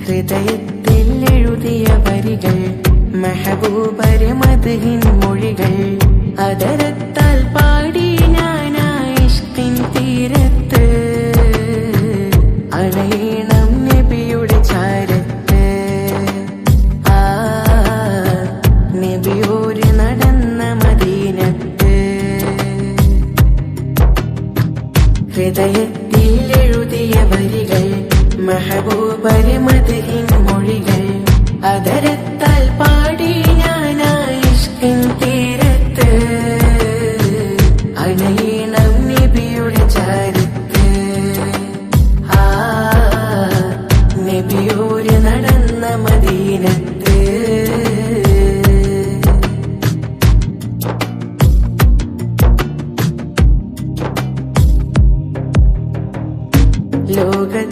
ഹൃദയത്തിൽ എഴുതിയ വരികൾ മെഹബൂബരെ മദ്ഹിൻ മൊഴികൾ അതരത്താൽ പാടി ഞാനായിഷ്കിൻ തീരത്ത് അണയണം നബിയുടെ ചാരത്ത് നബിയോര് നടന്ന മദീനത്ത് ഹൃദയത്തിൽ എഴുതിയ വരികൾ മെഹബൂബരെ മദ്ഹിൻ മൊഴികൾ അതരത്താൽ പാടി ഞാനായിഷ്കിൻ തീരത്ത് അണയണം നബിയുടെ ചാരത്ത് നബിയോര് നടന്ന മദീനത്ത്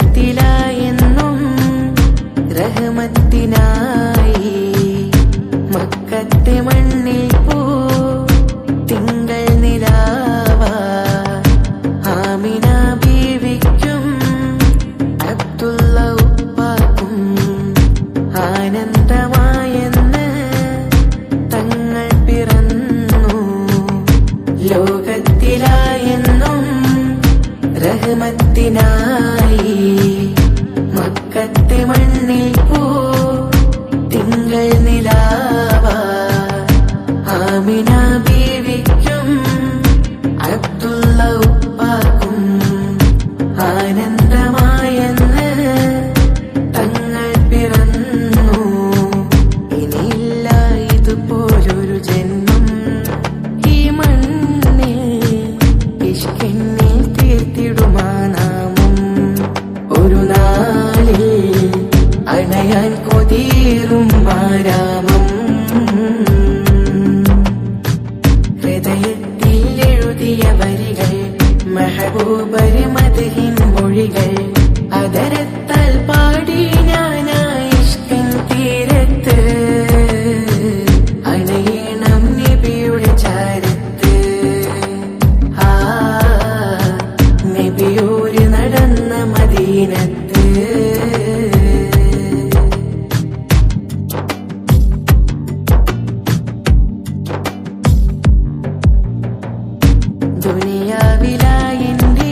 ലോകത്തിലായെന്നും റഹ്മത്തിനായി മക്കത്തെ മണ്ണിൽ പോ തിങ്കൾ നിലാവ ആമിന ബീവിക്കും അബ്ദുള്ള ഉപ്പാക്കും ആനന്ദമായെന്ന് തങ്ങൾ പിറന്നു ലോകത്തിലായെന്നും റഹ്മത്തിനായി മക്കത്തെ മണ്ണിൽ പോ തിങ്കൾ നിലാവ ആമിന ബീവിക്കും അബ്ദുള്ള ഉപ്പാക്കും ആനന്ദമായെന്ന് തങ്ങൾ പിറന്നു ഇനിയില്ല ഇതുപോലൊരു ജന്മം ഈ മണ്ണിൽ ഇഷ്കിന്നിൽ തീർത്തിടുമാ നാമം ഒരു നാളിൽ അണയാൻ കൊതിയേറും ആരാമം ഹൃദയത്തിൽ എഴുതിയ വരികൾ മെഹബൂബരെ മദ്ഹിൻ മൊഴികൾ അതരത്താൽ പാടി ഞാനായിഷ്കിൻ തീരത്ത് അണയണം നബിയുടെ ചാരത്ത് നബിയോര് നടന്ന മദീനത്ത് ദുനിയാവിലായെന്റെ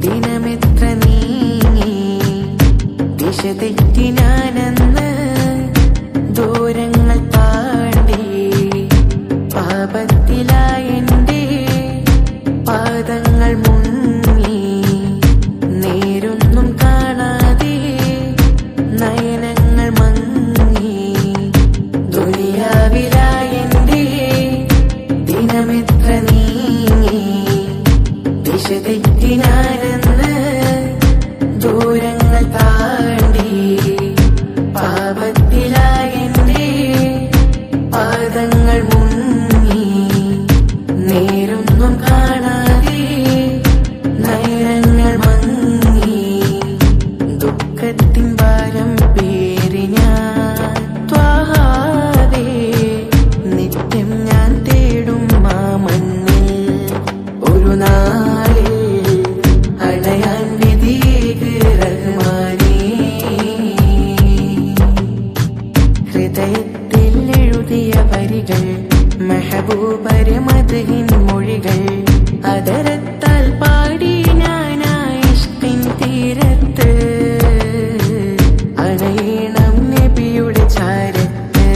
ദിനമെത്ര നീങ്ങി ദിശ തെറ്റി ഞാനെന്ന് ദൂരങ്ങൾ താണ്ടി പാപത്തിലായെന്റെ പാദങ്ങൾ മുങ്ങി നേരൊന്നും കാണാതെ നയനങ്ങൾ മങ്ങി ദുനിയാവിലായെന്റെ ദിനമെത്ര നീങ്ങി ദിശ തെറ്റി ഞാനെന്ന് ദൂരങ്ങൾ താണ്ടി പാപത്തിലായെന്റെ പാദങ്ങൾ മുങ്ങി നേരൊന്നും കാണാതെ നയനങ്ങൾ മങ്ങി ദുഃഖത്തിൻ ഭാരം പേറി ഞാൻ ത്വാഹാവേ നിത്യം ഞാൻ തേടും ആ മണ്ണിൽ ഒരു നാളിൽ അണയാൻ വിധിയേക് റഹ്മാനേ ഹൃദയത്തിൽ എഴുതിയ വരികൾ മെഹബൂബരെ മദ്ഹിൻ മൊഴികൾ അതരത്താൽ പാടി ഞാനായിഷ്കിൻ തീരത്ത് അണയണം നബിയുടെ ചാരത്ത്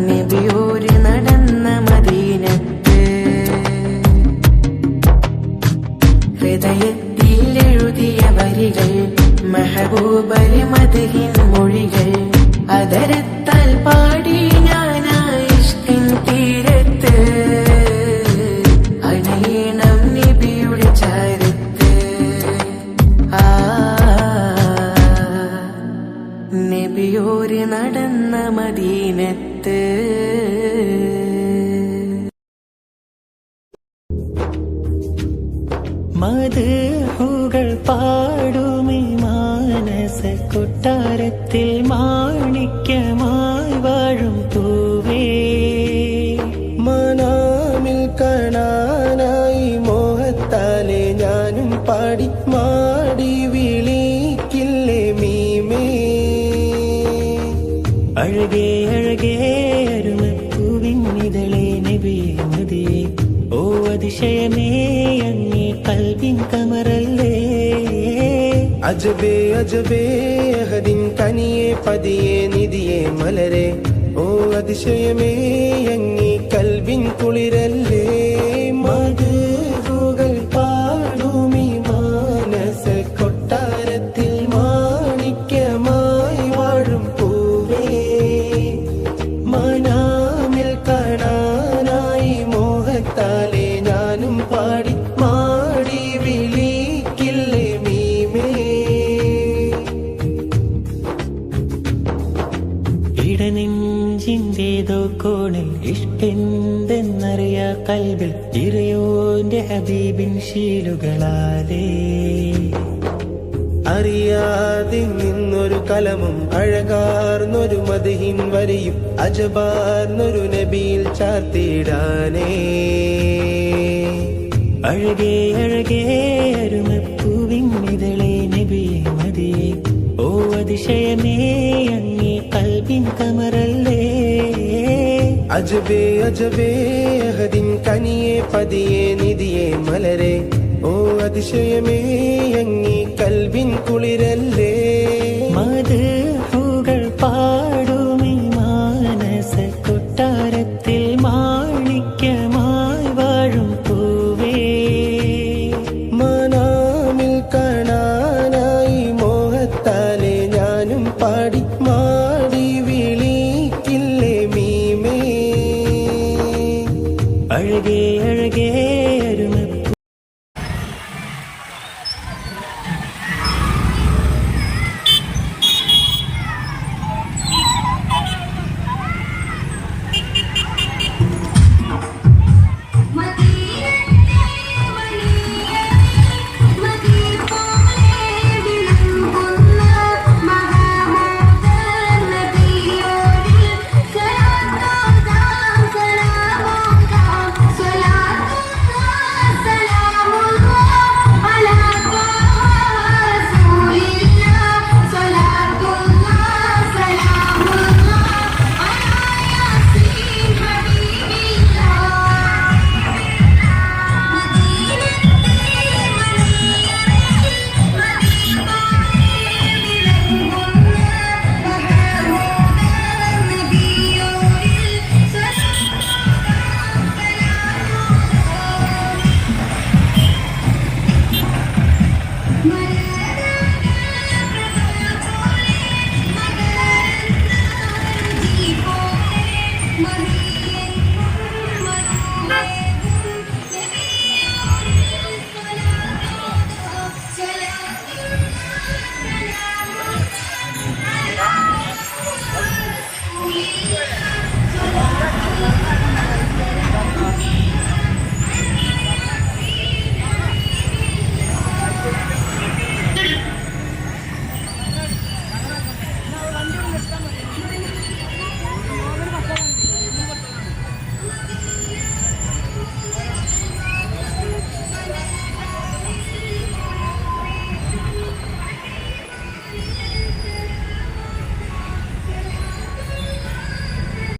നബിയോര് നടന്ന മദീനത്ത് ഹൃദയത്തിൽ എഴുതിയ വരികൾ മെഹബൂബരെ മദ്ഹിൻ മൊഴികൾ അതരത്താൽ പാടി ഞാനായിഷ്കിൻ തീരത്ത് അണയണം നബിയുടെ ചാരത്ത് നബിയോര് നടന്ന മദീനത്ത് മദ്ഹുകൾ പാടുമീ മാനസ കൊട്ടാരത്തിൽ മാണിക്യമായി വാഴും പൂവേ മനാമിൽ കാണാനായി മോഹത്താലെ ഞാനും പാടി മാടി വീ കമറല്ലേ. അജബേ അജബേ അഹദിൻ കനിയെ പതിയെ നിധിയെ മലരെ ഓ അതിശയമേ അങ്ങി കൽവിൻ കുളിരല്ലേ. മധുകൾ പാടുമി മാനസ കൊട്ടാരത്തിൽ മാണിക്യമായി വാഴും പൂവേ. മനാമിൽ കാണാനായി മോഹത്താലെ ഞാനും പാടി മാടി വിളിക്കില്ലേ മീമേ. ഇടനെഞ്ചിന്റേതോ കോണിൽ ഇഷ്ടെന്തെന്നറിയാ കൽവിൽ ഇറയോന്റെ ഹബീബിൻ ശീലുകളാലേ. അറിയാതെ നിന്നൊരു കലമും അഴകാർന്നൊരു മദ്ഹിൻ വരിയും അജബാർന്നൊരു നബിയിൽ ചാർത്തിടാനേ. അഴകേ അഴകേ അരുമപ്പൂവിൻ ഇതളേ നബിയെ മതിയെ ഓ അതിശയമേ അങ്ങേ കൽബിൻ കമറല്ലേ. അജബേ അജബേ അഹദിൻ കനിയെ പതിയെ നിധിയെ മലരെ ഓ അതിശയമേ അങ്ങി കൽവിൻ കുളിരല്ലേ. മധുകൾ പാടുമി മാനസ കൊട്ടാരത്തിൽ മാണിക്യമായി വാഴും പൂവേ. മനാമിൽ കാണാനായി മോഹത്താലെ ഞാനും പാടി മാടി വിളിക്കില്ലേ മീമേ. അഴകേ അഴകേ അരുമ My